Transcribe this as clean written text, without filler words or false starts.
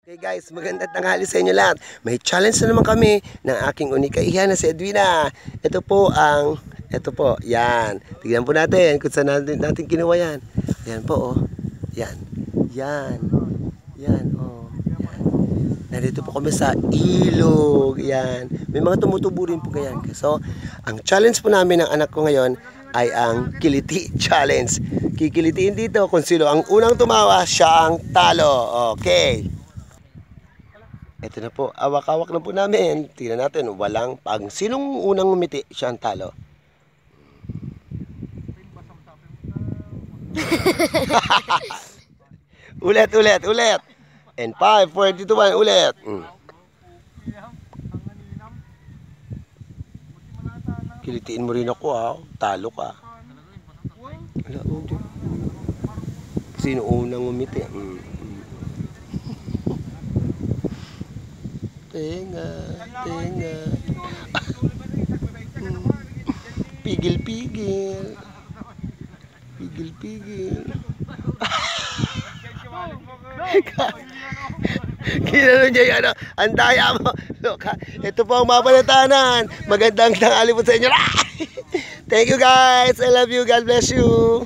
Okay guys, magandang tanghali sa inyo lahat. May challenge na naman kami ng aking unikaihan na si Edwina. Ito po, yan. Tignan po natin kung saan natin kinuha yan. Yan po, oh. Yan. Yan. Yan, oh. Yan. Nandito po kami sa ilog. Yan. May mga tumutubo rin po ganyan. So, ang challenge po namin ng anak ko ngayon ay ang kiliti challenge. Kikilitiin dito kung sino ang unang tumawa, siya ang talo. Okay. Ito na po, awak-awak na po namin. Tingnan natin, walang pag. Sinong unang umiti, siya ang talo. Ulit. And 5, 4, 3, 2, 1, ulit. Kilitiin mo rin ako ha, talo ka. Wala, sino unang umiti? Tenga. Pigil. Kinano niya yan, ang daya mo. Look, ito po ang mapanatanan. Magandang tanghali po sa inyo. Thank you guys. I love you. God bless you.